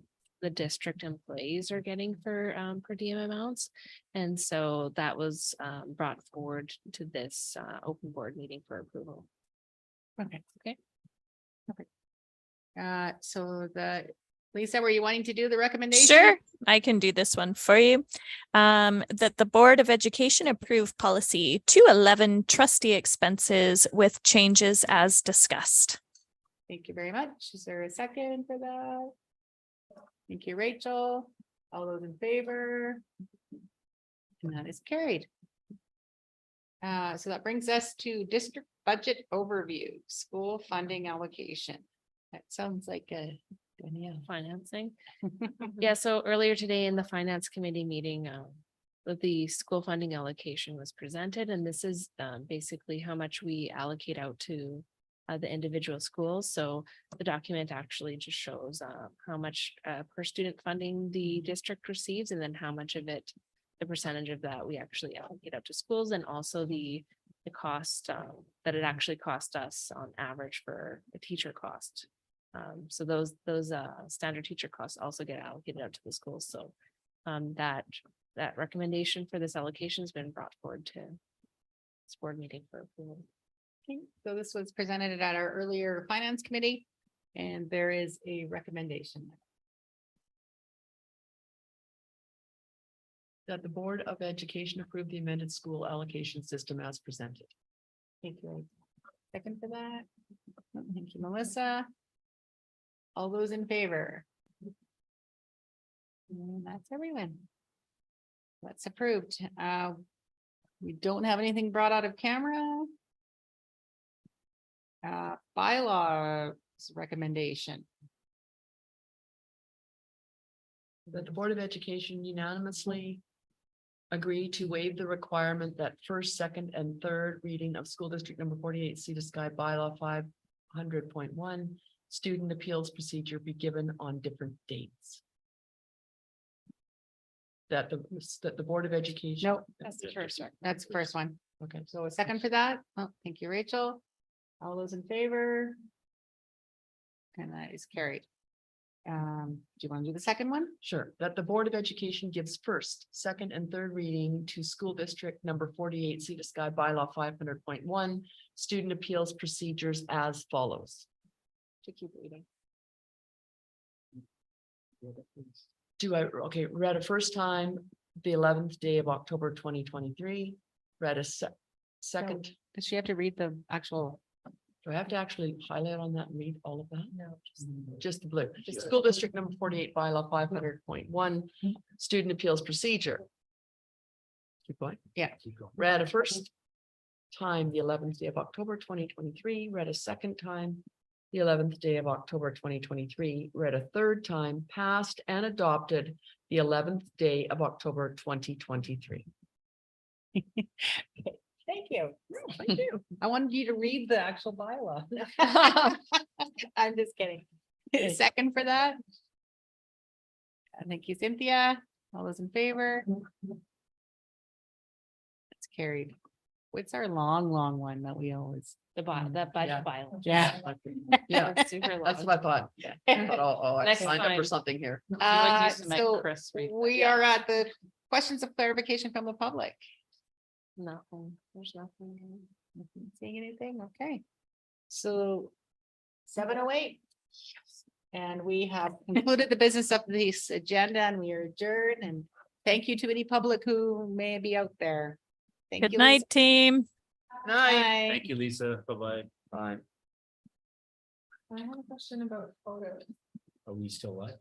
district employees are getting for per diem amounts. And so that was brought forward to this open board meeting for approval. Okay. So Lisa, were you wanting to do the recommendation? Sure, I can do this one for you. That the Board of Education approve policy 211 trustee expenses with changes as discussed. Thank you very much. Is there a second for that? Thank you, Rachel. All those in favor? And that is carried. So that brings us to district budget overview, school funding allocation. That sounds like a Danielle. Financing. Yeah, so earlier today in the finance committee meeting, the school funding allocation was presented, and this is basically how much we allocate out to the individual schools. So the document actually just shows how much per student funding the district receives, and then how much of it, the percentage of that we actually allocate out to schools, and also the cost that it actually cost us on average for the teacher cost. So those standard teacher costs also get allocated out to the schools. So that recommendation for this allocation has been brought forward to this board meeting for approval. Okay, so this was presented at our earlier finance committee, and there is a recommendation. That the Board of Education approve the amended school allocation system as presented. Thank you. Second for that. Thank you, Melissa. All those in favor? And that's everyone. That's approved. We don't have anything brought out of camera. Bylaws recommendation. That the Board of Education unanimously agree to waive the requirement that first, second, and third reading of school district number 48 Sea to Sky bylaw 500.1 student appeals procedure be given on different dates. That the Board of Education. No, that's the first one. That's the first one. Okay. So a second for that. Oh, thank you, Rachel. All those in favor? and that is carried. Do you want to do the second one? Sure, that the Board of Education gives first, second, and third reading to school district number 48, Sea to Sky bylaw 500.1, student appeals procedures as follows. To keep reading. Okay, read a first time, the 11th day of October 2023, read a second. Does she have to read the actual? Do I have to actually highlight on that and read all of that? No, Just the blue. School district number 48 bylaw 500.1, student appeals procedure. Keep going. Yeah. Read a first time, the 11th day of October 2023, read a second time, the 11th day of October 2023, read a third time, passed and adopted the 11th day of October 2023. Thank you. Thank you. I wanted you to read the actual bylaw. I'm just kidding. Second for that? Thank you, Cynthia. All those in favor? It's carried. What's our long one that we always? the Yeah. budget bylaw. Yeah. Yeah, Super that's long. what I thought. I thought, oh, I Next signed up for time. something here. So Chris read. we are at the questions of clarification from the public. Nothing, there's nothing. Seeing anything? Okay. So 7:08. And we have concluded the business of this agenda and we are adjourned and thank you to any public who may be out there. Thank Good you, night, Lisa. team. Bye. Thank you, Lisa. Bye-bye. Bye. I have a question about photos. Are we still what?